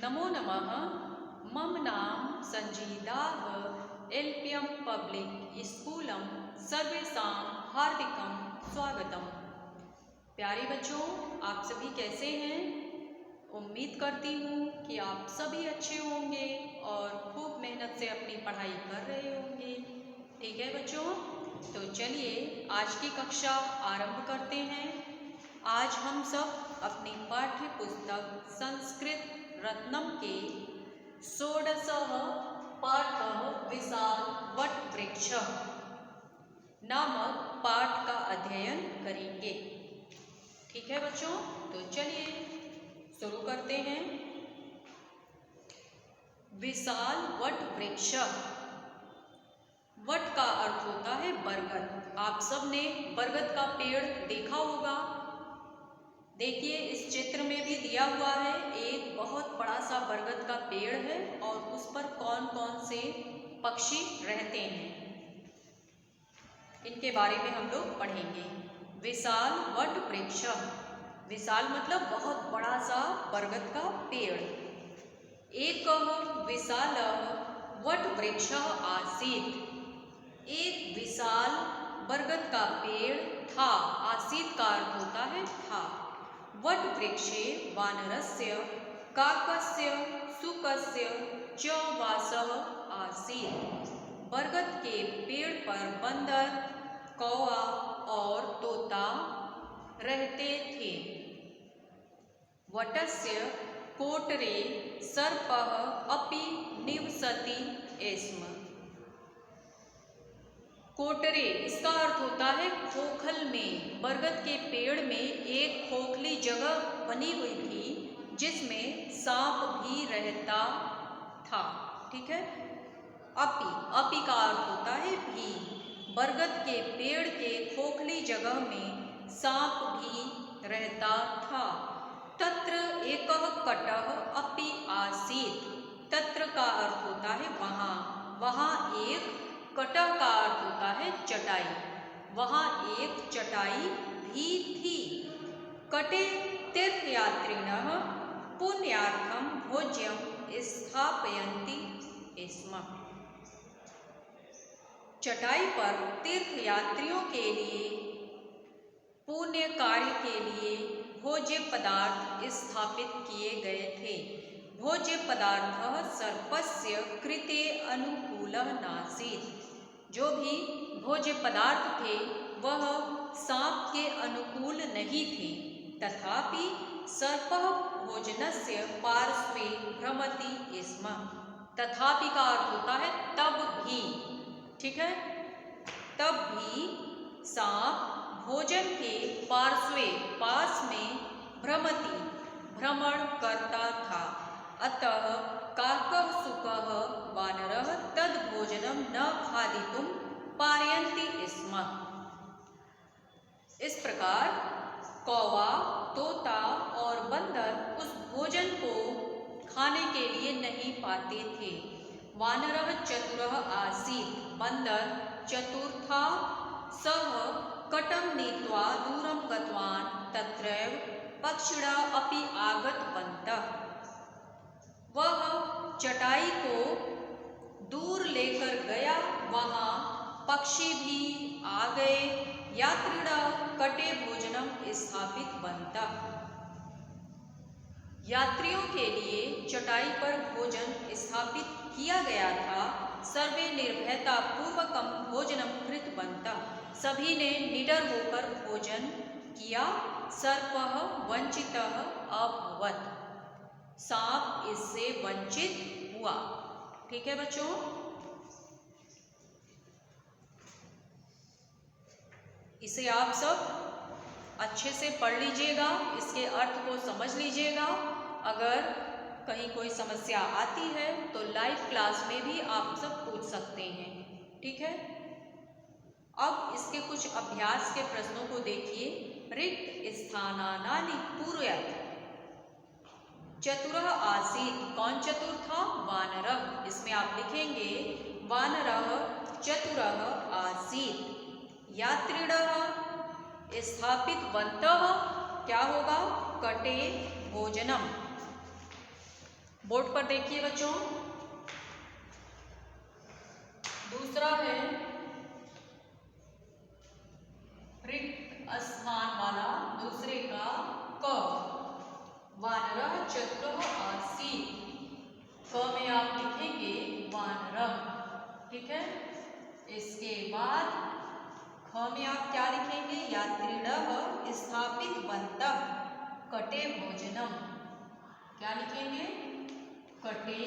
नमो नमः। मम नाम संजीदाः एल्पियम पब्लिक स्कूलम सर्वेषां हार्दिकं स्वागतम। प्यारे बच्चों, आप सभी कैसे हैं? उम्मीद करती हूँ कि आप सभी अच्छे होंगे और खूब मेहनत से अपनी पढ़ाई कर रहे होंगे। ठीक है बच्चों, तो चलिए आज की कक्षा आरंभ करते हैं। आज हम सब अपनी पाठ्य पुस्तक संस्कृत रत्नम के षोडशः पाठः विशाल वटवृक्षः नामक पाठ का अध्ययन करेंगे। ठीक है बच्चों, तो चलिए शुरू करते हैं। विशाल वटवृक्ष। वट का अर्थ होता है बरगद। आप सब ने बरगद का पेड़ देखा होगा। देखिए इस चित्र में भी दिया हुआ है, एक बहुत बड़ा सा बरगद का पेड़ है और उस पर कौन कौन से पक्षी रहते हैं, इनके बारे में हम लोग पढ़ेंगे। विशाल वट वृक्ष। विशाल मतलब बहुत बड़ा सा बरगद का पेड़। एक विशाल वट वृक्ष आसीत। एक विशाल बरगद का पेड़ था। आसीत का अर्थ होता है था। वट वृक्षे वानरस्य काकस्य शुकस्य च वासः आसीत्। बरगद के पेड़ पर बंदर, कौवा और तोता रहते थे। वटस्य कोटरे सर्पः अपि निवसति स्म। कोटरे इसका अर्थ होता है खोखल में। बरगद के पेड़ में एक खोखली जगह बनी हुई थी जिसमें सांप भी रहता था। ठीक है, अपि, अपि का अर्थ होता है भी। बरगद के पेड़ के खोखली जगह में सांप भी रहता था। तत्र एकः कटः अपि आसीत्। तत्र का अर्थ होता है वहाँ। वहाँ एक कटः का अर्थ होता है चटाई। वहाँ एक चटाई भी थी। कटे तीर्थयात्रिणः पुण्यार्थं भोज्यं स्थापयन्ति स्म। चटाई पर तीर्थयात्रियों के लिए पुण्य कार्य के लिए भोज्य पदार्थ स्थापित किए गए थे। भोज्य पदार्थः सर्पस्य कृते अनुकूलः नासीत्। जो भी भोज्य पदार्थ थे वह सांप के अनुकूल नहीं थे। तथापि सर्पः भोजनस्य पार्श्वे भ्रमति स्म। तथापि का अर्थ होता है तब भी। ठीक है, तब भी सांप भोजन के पार्श्वे पास में भ्रमति भ्रमण करता था। अतः काकः शुकः वानरः तद् भोजनं न खादितुं पारयन्ति स्म। इस प्रकार कौवा, तोता और बंदर उस भोजन को खाने के लिए नहीं पाते थे। वानरः चतुरः आसीत्। बंदर चतुर था। सः कटं नीत्वा दूरं गतवान्। तत्रैव पक्षिणः अपि आगतवन्तः। वह चटाई को दूर लेकर गया, वहाँ पक्षी भी आ गए। यात्रिणः कटे भोजनम स्थापितवन्तः। यात्रियों के लिए चटाई पर भोजन स्थापित किया गया था। सर्वे निर्भयता पूर्वकम भोजनम कृतवन्तः। सभी ने निडर होकर भोजन किया। सर्पः वंचितः अभवत्। सांप इससे वंचित हुआ। ठीक है बच्चों, इसे आप सब अच्छे से पढ़ लीजिएगा, इसके अर्थ को समझ लीजिएगा। अगर कहीं कोई समस्या आती है तो लाइव क्लास में भी आप सब पूछ सकते हैं। ठीक है, अब इसके कुछ अभ्यास के प्रश्नों को देखिए। रिक्त स्थानानि पूरयत्। चतुरः आसीत्। कौन चतुर था? वानरः। इसमें आप लिखेंगे वानरः चतुरः आसीत्। यात्रिणः स्थापितवन्तः क्या होगा? कटे भोजनम। बोर्ड पर देखिए बच्चों, दूसरा है रिक्त स्थान वाला, दूसरे का क, वानरः चतुरः आसीत्। क में आप लिखेंगे वानरः, ठीक है। इसके बाद ख में आप क्या लिखेंगे, यात्रिणः स्थापितवन्तः कटे भोजनम। क्या लिखेंगे, कटे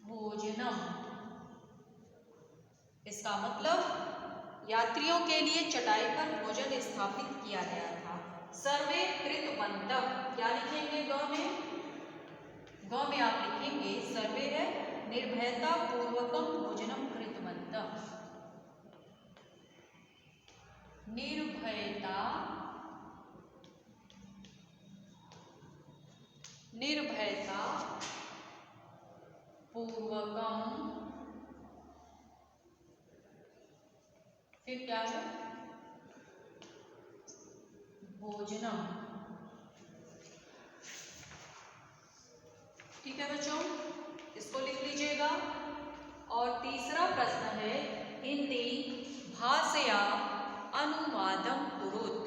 भोजनम। इसका मतलब यात्रियों के लिए चटाई पर भोजन स्थापित किया गया था। सर्वे कृतवन्तः, क्या लिखेंगे ग में, ग में आप लिखेंगे सर्वे है निर्भयता पूर्वकम भोजनम कृतवन्तः। निर्भयता पूर्वकम, फिर क्या है, भोजनम। ठीक है बच्चों, इसको लिख लीजिएगा। और तीसरा प्रश्न है, हिंदी भाषया अनुवादम कुरुत।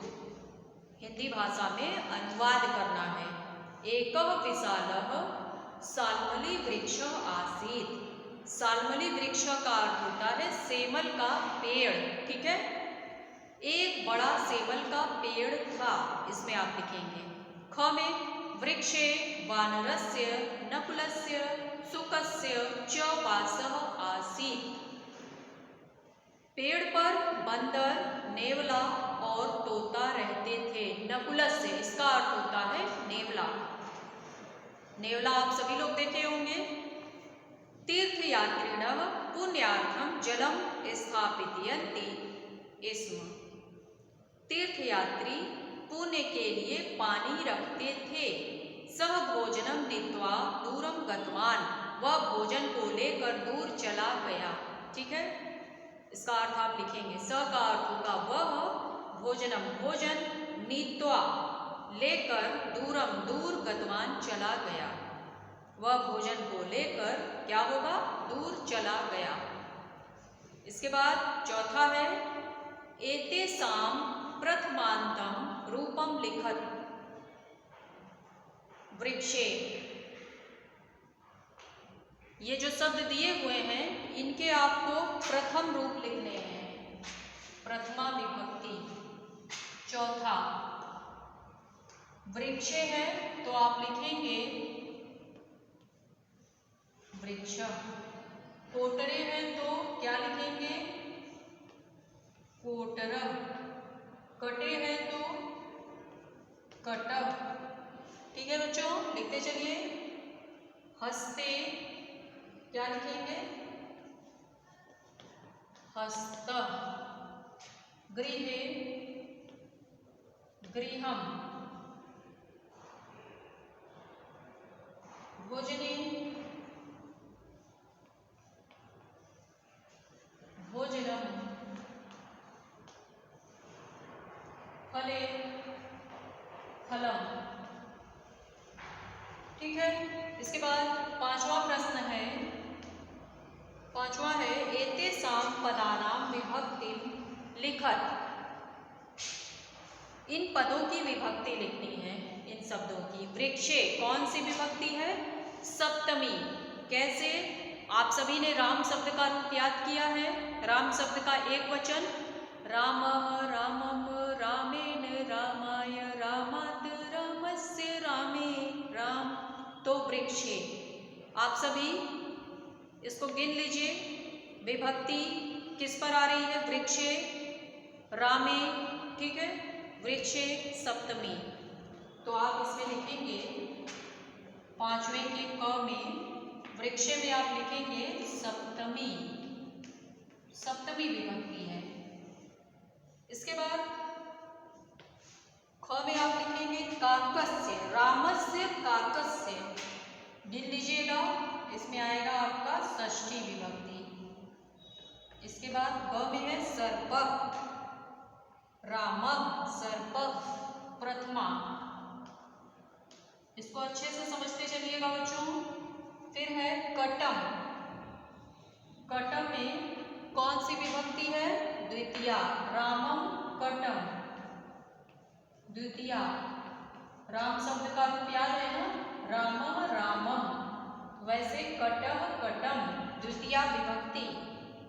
हिंदी भाषा में अनुवाद करना है। एकः विशालः साल्मली वृक्षः आसीत्। साल्मली वृक्ष का अर्थ होता है सेमल का पेड़, ठीक है। एक बड़ा सेमल का पेड़ था, इसमें आप लिखेंगे। ख में वृक्षे वानरस्य नकुलस्य शुकस्य च वासः आसीत्। पेड़ पर बंदर, नेवला और तोता रहते थे। नकुलस्य, इसका अर्थ होता है नेवला। नेवला आप सभी लोग देखे होंगे। तीर्थयात्रिणः पुण्यार्थम जलम स्थापयन्ति स्म। तीर्थयात्री पुण्य के लिए पानी रखते थे। सह भोजनम नीत्वा दूरम गतवान, वह भोजन को लेकर दूर चला गया, ठीक है। इसका अर्थ आप लिखेंगे, स का अर्थ होगा वह, भोजनम भोजन, नीत्वा लेकर, दूरम दूर, गतवान चला गया। वह भोजन को लेकर क्या होगा, दूर चला गया। इसके बाद चौथा है, एतेषां प्रथमान्तं रूपम लिखत वृक्षे। ये जो शब्द दिए हुए हैं, इनके आपको प्रथम रूप लिखने हैं, प्रथमा विभक्ति। चौथा वृक्षे है तो आप लिखेंगे वृक्ष। कोटरे है तो क्या लिखेंगे, कोटरः। कटे है तो कटः, ठीक है बच्चों, लिखते चलिए। हस्ते क्या लिखेंगे, हस्तः। गृहे गृहम्। भोजने भोजनम्। फले फलम, ठीक है। इसके बाद पांचवा प्रश्न है, पांचवा है, एतेषां पदानां विभक्तिं लिखत। इन पदों की विभक्ति लिखनी है, इन शब्दों की। वृक्षे कौन सी विभक्ति है, सप्तमी। कैसे, आप सभी ने राम शब्द का रूप याद किया है। राम शब्द का एक वचन रामः रामम रामेण रामाय रामात् रामस्य रामे राम, तो वृक्षे। आप सभी इसको गिन लीजिए, विभक्ति किस पर आ रही है, वृक्षे, रामे, ठीक है। वृक्षे सप्तमी, तो आप इसमें लिखेंगे पांचवें के क में, वृक्षे में आप लिखेंगे सप्तमी, सप्तमी विभक्ति है। इसके बाद ख में आप लिखेंगे काकस्य, रामस्य काकस्य, गिन लीजिएगा, इसमें आएगा आपका षष्ठी विभक्ति। इसके बाद ग में है सर्पः, रामः सर्पः प्रथमा। इसको अच्छे से समझते चलिएगा बच्चों। फिर है कटम। कटम में कौन सी विभक्ति है? द्वितीया। रामम कटम, द्वितीया। राम शब्द का रूप याद है ना, रामः रामम, वैसे कटः कटम, द्वितीया विभक्ति।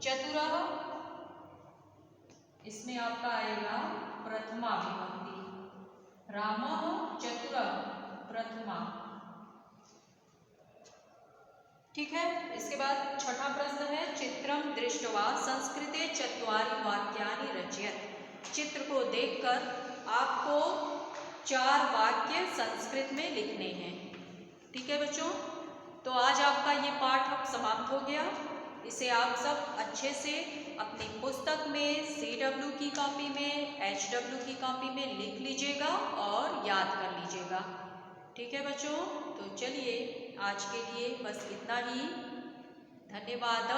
चतुरः, इसमें आपका आएगा प्रथमा विभक्ति। रामः चतुरः, प्रथमा। ठीक है। इसके बाद छठा प्रश्न है चित्रम दृष्ट्वा संस्कृते चत्वारि वाक्यानि रचयत। चित्र को देखकर आपको 4 वाक्य संस्कृत में लिखने हैं। ठीक है बच्चों, तो आज आपका ये पाठ अब समाप्त हो गया। इसे आप सब अच्छे से अपनी पुस्तक में, CW की कॉपी में, HW की कॉपी में लिख लीजिएगा और याद कर लीजिएगा। ठीक है बच्चों, तो चलिए आज के लिए बस इतना ही। धन्यवाद।